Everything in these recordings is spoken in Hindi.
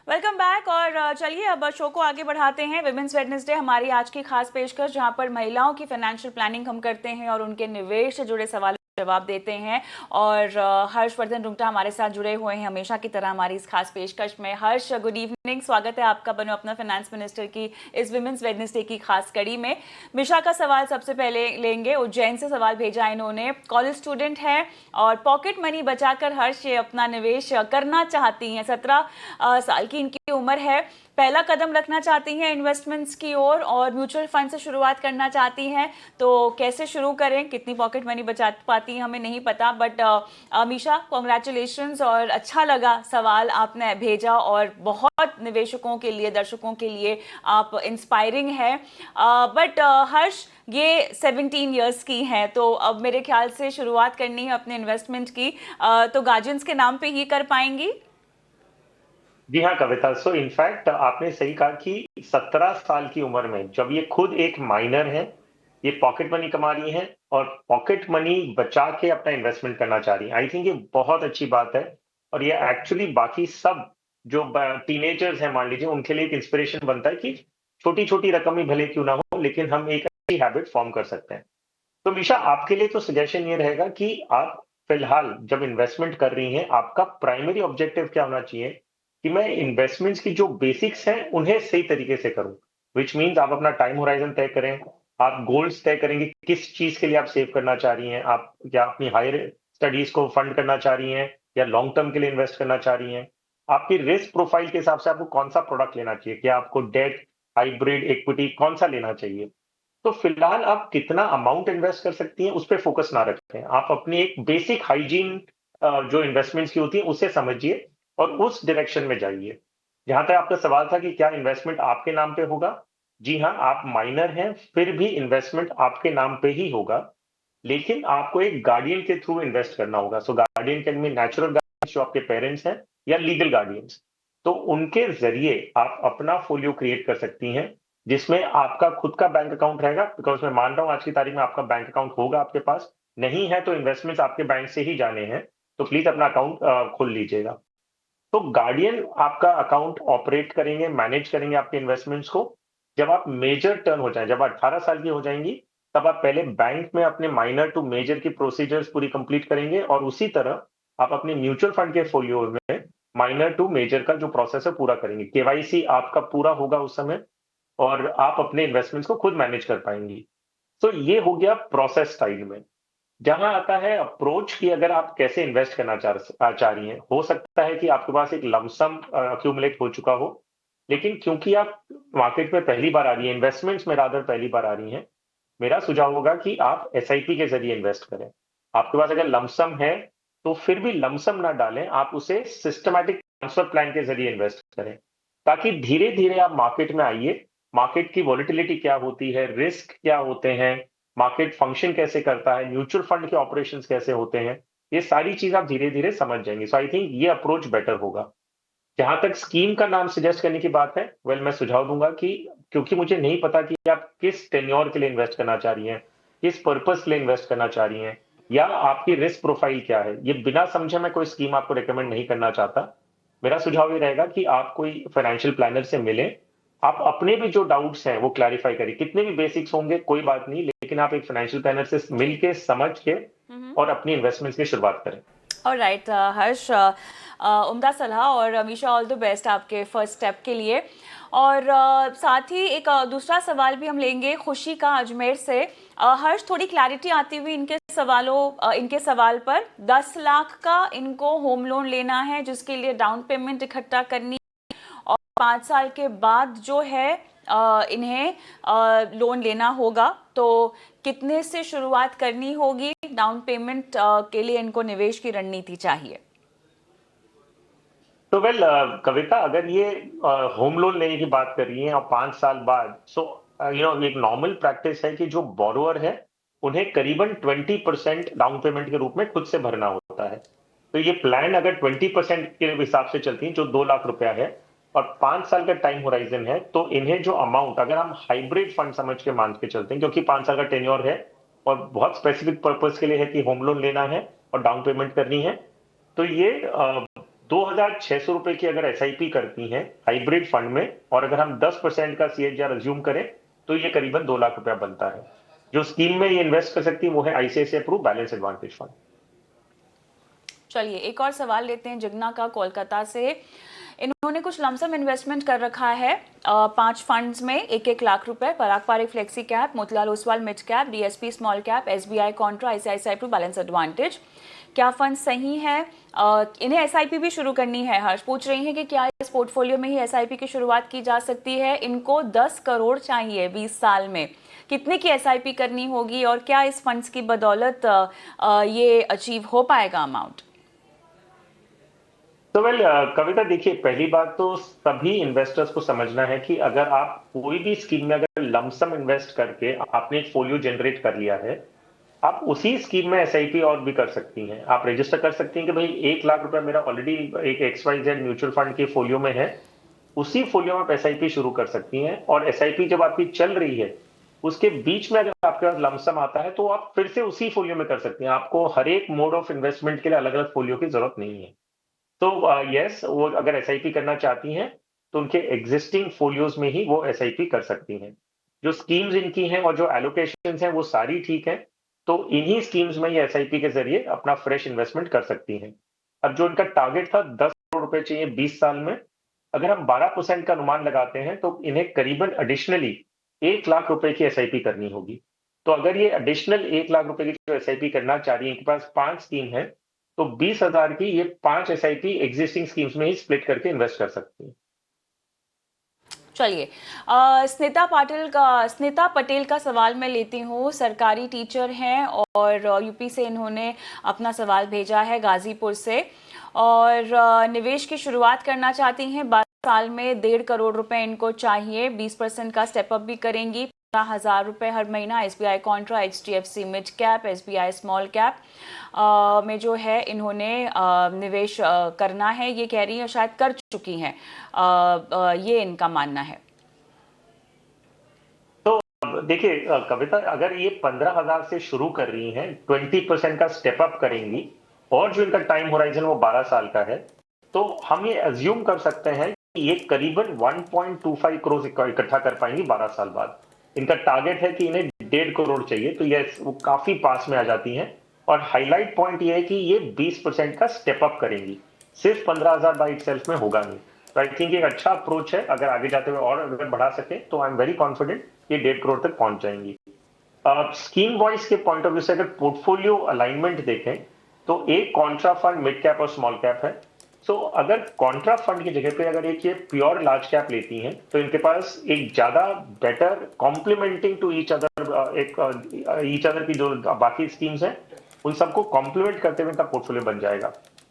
Welcome back. और चलिए अब शो को आगे बढ़ाते हैं। विमेंस वेडनेसडे हमारी आज की खास पेशकश, जहां पर महिलाओं की फाइनेंशियल प्लानिंग हम करते हैं और उनके निवेश से जुड़े सवालों के जवाब देते हैं। और हर्षवर्धन रुंगटा हमारे साथ जुड़े हुए हैं हमेशा की तरह हमारी इस खास पेशकश में। हर्ष, गुड इवनिंग, स्वागत है आपका बनो अपना फाइनेंस मिनिस्टर की इस विमेंस वेडनेसडे की खास कड़ी में। मिशा का सवाल सबसे पहले लेंगे। उज्जैन से सवाल भेजा इन्होंने। कॉलेज स्टूडेंट है और पॉकेट मनी बचाकर हर्ष ये अपना निवेश करना चाहती हैं। 17 साल की इनकी उम्र है। पहला कदम रखना चाहती हैं इन्वेस्टमेंट्स की ओर और म्यूचुअल फंड से शुरुआत करना चाहती हैं। तो कैसे शुरू करें, कितनी पॉकेट मनी बचा पाती हैं हमें नहीं पता, बट मीशा कॉन्ग्रेचुलेशंस। और अच्छा लगा सवाल आपने भेजा और बहुत निवेशकों के लिए, दर्शकों के लिए आप इंस्पायरिंग है। बट हर्ष, ये 17 इयर्स की हैं, तो अब मेरे ख्याल से शुरुआत करनी है अपने इन्वेस्टमेंट की, तो गार्जियंस के नाम पे ही कर पाएंगी? जी हाँ कविता, सो इनफैक्ट आपने सही कहा कि 17 साल की उम्र में जब ये खुद एक माइनर है, ये पॉकेट मनी कमा रही हैं और पॉकेट मनी बचा के अपना इन्वेस्टमेंट करना चाह रही हैं। आई थिंक ये बहुत अच्छी बात है। और ये एक्चुअली बाकी सब जो टीनेजर्स हैं, मान लीजिए, उनके लिए एक इंस्पिरेशन बनता है कि छोटी छोटी रकम ही भले क्यों ना हो, लेकिन हम एक अच्छी हैबिट फॉर्म कर सकते हैं। तो मिशा, आपके लिए तो सजेशन ये रहेगा कि आप फिलहाल जब इन्वेस्टमेंट कर रही हैं, आपका प्राइमरी ऑब्जेक्टिव क्या होना चाहिए कि मैं इन्वेस्टमेंट्स की जो बेसिक्स हैं उन्हें सही तरीके से करूं। विच मीन्स आप अपना टाइम होराइजन तय करें। आप गोल्स तय करेंगे किस चीज के लिए आप सेव करना चाह रही हैं। आप या अपनी हायर स्टडीज को फंड करना चाह रही हैं या लॉन्ग टर्म के लिए इन्वेस्ट करना चाह रही हैं। आपकी रिस्क प्रोफाइल के हिसाब से आपको कौन सा प्रोडक्ट लेना चाहिए, क्या आपको डेट, हाइब्रिड, इक्विटी, कौन सा लेना चाहिए। तो फिलहाल आप कितना अमाउंट इन्वेस्ट कर सकती हैं उस पे फोकस ना रखें। आप अपनी एक बेसिक हाइजीन जो इन्वेस्टमेंट्स की होती है उसे समझिए और उस डायरेक्शन में जाइए। जहां तक आपका सवाल था कि क्या इन्वेस्टमेंट आपके नाम पे होगा, जी हाँ, आप माइनर हैं फिर भी इन्वेस्टमेंट आपके नाम पे ही होगा। लेकिन आपको एक गार्डियन के थ्रू इन्वेस्ट करना होगा। So guardian can be natural guardians जो आपके पेरेंट्स हैं, या लीगल गार्डियंस। तो उनके जरिए आप अपना फोलियो क्रिएट कर सकती हैं, जिसमें आपका खुद का बैंक अकाउंट रहेगा। बिकॉज मैं मान रहा हूं आज की तारीख में आपका बैंक अकाउंट होगा आपके पास। नहीं है तो इन्वेस्टमेंट्स आपके बैंक से ही जाने हैं, तो प्लीज अपना अकाउंट खोल लीजिएगा। तो गार्डियन आपका अकाउंट ऑपरेट करेंगे, मैनेज करेंगे आपके इन्वेस्टमेंट्स को। जब आप मेजर टर्न हो जाए, जब 18 साल की हो जाएंगी, तब आप पहले बैंक में अपने माइनर टू मेजर की प्रोसीजर्स पूरी कंप्लीट करेंगे और उसी तरह आप अपने म्यूचुअल फंड के फोलियो में माइनर टू मेजर का जो प्रोसेस है पूरा करेंगे। केवाईसी आपका पूरा होगा उस समय और आप अपने इन्वेस्टमेंट्स को खुद मैनेज कर पाएंगी। तो ये हो गया प्रोसेस स्टाइल में। जहां आता है अप्रोच की, अगर आप कैसे इन्वेस्ट करना चाह रही हैं, हो सकता है कि आपके पास एक लमसम अक्यूमुलेट हो चुका हो। लेकिन क्योंकि आप मार्केट में पहली बार आ रही हैं, इन्वेस्टमेंट्स में रादर पहली बार आ रही हैं, मेरा सुझाव होगा कि आप एसआईपी के जरिए इन्वेस्ट करें। आपके पास अगर लमसम है तो फिर भी लमसम ना डालें, आप उसे सिस्टमैटिक ट्रांसफर प्लान के जरिए इन्वेस्ट करें, ताकि धीरे धीरे आप मार्केट में आइए। मार्केट की वॉलिटिलिटी क्या होती है, रिस्क क्या होते हैं, मार्केट फंक्शन कैसे करता है, म्यूचुअल फंड के ऑपरेशंस कैसे होते हैं, ये सारी चीज आप धीरे धीरे समझ जाएंगे। सो आई थिंक ये अप्रोच बेटर होगा। जहां तक स्कीम का नाम सजेस्ट करने की बात है, वेल, मैं सुझाव दूंगा कि क्योंकि मुझे नहीं पता कि आप किस टेन्योर के लिए इन्वेस्ट करना चाह रही हैं, किस पर्पस के लिए इन्वेस्ट करना चाह रही हैं, या आपकी रिस्क प्रोफाइल क्या है, ये बिना समझे मैं कोई स्कीम आपको रिकमेंड नहीं करना चाहता। मेरा सुझाव ये रहेगा कि आप कोई फाइनेंशियल प्लानर से मिलें। आप अपने भी जो डाउट्स हैं वो क्लैरिफाई करिए। कितने भी बेसिक्स होंगे कोई बात नहीं, लेकिन आप एक फाइनेंशियल प्लानर से मिल के, समझ के और अपनी इन्वेस्टमेंट्स की शुरुआत करें। ऑलराइट हर्ष, उम्दा सलाह। और अमीशा, ऑल द बेस्ट आपके फर्स्ट स्टेप के लिए। और साथ ही एक दूसरा सवाल भी हम लेंगे खुशी का अजमेर से। हर्ष, थोड़ी क्लैरिटी आती हुई इनके सवाल पर। 10 लाख का इनको होम लोन लेना है जिसके लिए डाउन पेमेंट इकट्ठा करनी और 5 साल के बाद जो है इन्हें लोन लेना होगा। तो कितने से शुरुआत करनी होगी डाउन पेमेंट के लिए, इनको निवेश की रणनीति चाहिए? तो वेल कविता, अगर ये होम लोन लेने की बात कर रही हैं और 5 साल बाद, सो एक नॉर्मल प्रैक्टिस है कि जो बोरोअर है उन्हें करीबन 20% डाउन पेमेंट के रूप में खुद से भरना होता है। तो ये प्लान अगर 20% के हिसाब से चलती है, जो 2 लाख रुपया है, और 5 साल का टाइम होराइजन है, तो इन्हें जो अमाउंट, अगर हम हाइब्रिड फंड समझ के मान के चलते हैं, क्योंकि 5 साल का टेन्योर है और बहुत स्पेसिफिक पर्पज के लिए है कि होम लोन लेना है और डाउन पेमेंट करनी है, तो ये ₹2,600 की अगर एसआईपी करती हैं हाइब्रिड फंड में, और अगर हम 10% का सीएचआर अज्यूम करें, तो ये करीबन ₹2 लाख बनता है। जो स्कीम में ये इन्वेस्ट कर सकती है वो है ICICI Pru balance advantage fund. चलिए एक और सवाल लेते हैं जिग्ना का कोलकाता से। इन्होंने कुछ लमसम इन्वेस्टमेंट कर रखा है 5 फंड्स में 1-1 लाख रुपए, Parag Parikh flexi cap, Motilal Oswal mid cap, DSP small cap, SBI contra, ICICI Pru balance advantage. क्या फंड सही है? इन्हें एसआईपी भी शुरू करनी है। हर्ष पूछ रही हैं कि क्या इस पोर्टफोलियो में ही एसआईपी की शुरुआत की जा सकती है? इनको 10 करोड़ चाहिए 20 साल में। कितने की एसआईपी करनी होगी और क्या इस फंड्स की बदौलत ये अचीव हो पाएगा अमाउंट? तो कविता देखिए, पहली बात तो सभी इन्वेस्टर्स को समझना है कि अगर आप कोई भी स्कीम में अगर लमसम इन्वेस्ट करके आपने एक फोलियो जनरेट कर लिया है, आप उसी स्कीम में एसआईपी और भी कर सकती हैं। आप रजिस्टर कर सकती हैं कि भाई ₹1 लाख मेरा ऑलरेडी एक XYZ म्यूचुअल फंड के फोलियो में है, उसी फोलियो में आप एसआईपी शुरू कर सकती हैं। और एसआईपी जब आपकी चल रही है, उसके बीच में अगर आपके पास लमसम आता है तो आप फिर से उसी फोलियो में कर सकती हैं। आपको हर एक मोड ऑफ इन्वेस्टमेंट के लिए अलग अलग फोलियो की जरूरत नहीं है। तो यस, वो अगर एसआईपी करना चाहती हैं तो उनके एग्जिस्टिंग फोलियोज में ही वो एसआईपी कर सकती हैं। जो स्कीम्स इनकी हैं और जो एलोकेशंस हैं वो सारी ठीक है, तो इन्हीं स्कीम्स में ये एसआईपी के जरिए अपना फ्रेश इन्वेस्टमेंट कर सकती हैं। अब जो इनका टारगेट था 10 करोड़ चाहिए 20 साल में, अगर हम 12% का अनुमान लगाते हैं तो इन्हें करीबन एडिशनली ₹1 लाख की एसआईपी करनी होगी। तो अगर ये एडिशनल ₹1 लाख की जो एसआईपी करना चाह रही है, इनके पास 5 स्कीम है, तो 20,000 की ये 5 एसआईपी एग्जिस्टिंग स्कीम्स में ही स्प्लिट करके इन्वेस्ट कर सकती है। चलिए स्नेता पटेल का सवाल मैं लेती हूँ। सरकारी टीचर हैं और यूपी से इन्होंने अपना सवाल भेजा है, गाजीपुर से। और निवेश की शुरुआत करना चाहती हैं। 12 साल में 1.5 करोड़ रुपए इनको चाहिए। 20% का स्टेप अप भी करेंगी। 15,000 रुपये हर महीना SBI Contra, HDFC mid cap, SBI small cap में जो है इन्होंने निवेश करना है। ये कह रही है, शायद कर चुकी हैं। ये इनका मानना है। तो देखिए कविता, अगर ये 15,000 से शुरू कर रही हैं, 20% का स्टेप अप करेंगी, और जो इनका टाइम होराइजन वो 12 साल का है, तो हम ये अज्यूम कर सकते हैं कि ये करीबन 1.25 करोड़ इकट्ठा कर पाएंगी 12 साल बाद। इनका टारगेट है कि इन्हें 1.5 करोड़ चाहिए, तो ये वो काफी पास में आ जाती हैं। और हाईलाइट पॉइंट ये है कि ये 20% का स्टेप अप करेंगी, सिर्फ 15,000 बाई सेल्फ में होगा नहीं। तो आई थिंक एक अच्छा अप्रोच है। अगर आगे जाते हुए और अगर बढ़ा सके तो आई एम वेरी कॉन्फिडेंट ये 1.5 करोड़ तक पहुंच जाएंगी। स्कीम वाइज के पॉइंट ऑफ व्यू से अगर पोर्टफोलियो अलाइनमेंट देखें, तो एक कॉन्ट्रा फंड मिड कैप और स्मॉल कैप है। सो अगर कॉन्ट्रा फंड की जगह पे अगर एक ये प्योर लार्ज कैप लेती हैं, तो इनके पास एक ज्यादा better complementing to each other, each other की जो बाकी स्कीम्स हैं उन सबको कॉम्प्लीमेंट करते हुए इनका पोर्टफोलियो बन जाएगा।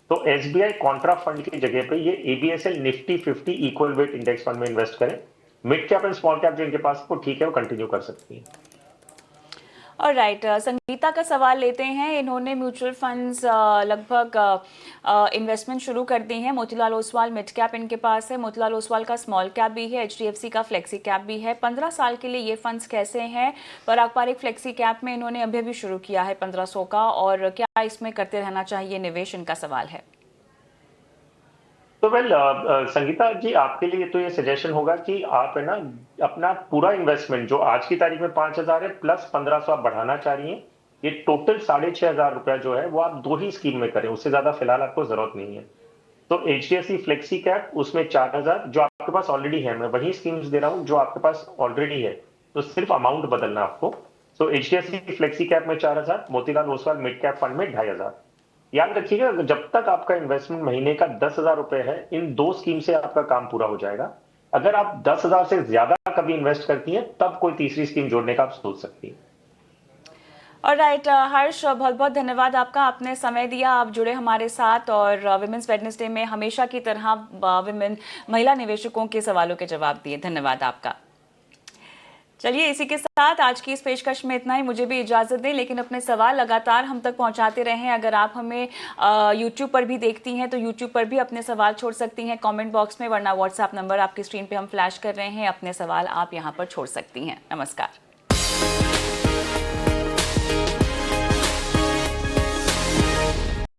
तो एसबीआई कॉन्ट्रा फंड की जगह पे ये ABSL Nifty 50 equal weight index fund में इन्वेस्ट करें। Mid cap and small cap जो इनके पास वो ठीक है, वो कंटिन्यू कर सकती है। और राइट, संगीता का सवाल लेते हैं। इन्होंने म्यूचुअल फंड्स लगभग इन्वेस्टमेंट शुरू कर दी हैं। मोतीलाल ओसवाल मिड कैप इनके पास है, मोतीलाल ओसवाल का स्मॉल कैप भी है, एचडीएफसी का फ्लेक्सी कैप भी है। 15 साल के लिए ये फंड्स कैसे हैं? पराग पारिक फ्लेक्सी कैप में इन्होंने अभी अभी शुरू किया है 1500 का, और क्या इसमें करते रहना चाहिए निवेश, इनका सवाल है। तो संगीता जी, आपके लिए तो ये सजेशन होगा कि आप है ना अपना पूरा इन्वेस्टमेंट जो आज की तारीख में 5,000 है प्लस 1,500 आप बढ़ाना चाह रही हैं, ये टोटल 6,500 रुपया जो है वो आप 2 ही स्कीम में करें, उससे ज्यादा फिलहाल आपको जरूरत नहीं है। तो एचडीएफसी फ्लेक्सी कैप उसमें 4,000 जो आपके पास ऑलरेडी है, मैं वही स्कीम्स दे रहा हूँ जो आपके पास ऑलरेडी है, तो सिर्फ अमाउंट बदलना आपको। सो एचडीएफसी फ्लेक्सी कैप में 4,000, Motilal Oswal mid cap fund में 2,500। याद रखिएगा, जब तक आपका इन्वेस्टमेंट महीने का 10,000 रुपए है, इन 2 स्कीम से आपका काम पूरा हो जाएगा। अगर आप 10,000 से ज्यादा कभी इन्वेस्ट करती हैं, तब कोई तीसरी स्कीम जोड़ने का आप सोच सकती हैं। और राइट हर्ष, बहुत बहुत धन्यवाद आपका, आपने समय दिया, आप जुड़े हमारे साथ और विमेंस वेडनेसडे में हमेशा की तरह महिला निवेशकों के सवालों के जवाब दिए। धन्यवाद आपका। चलिए इसी के साथ आज की इस पेशकश में इतना ही। मुझे भी इजाज़त दें, लेकिन अपने सवाल लगातार हम तक पहुंचाते रहें। अगर आप हमें यूट्यूब पर भी देखती हैं तो यूट्यूब पर भी अपने सवाल छोड़ सकती हैं कमेंट बॉक्स में, वरना व्हाट्सएप नंबर आपकी स्क्रीन पे हम फ्लैश कर रहे हैं, अपने सवाल आप यहां पर छोड़ सकती हैं। नमस्कार।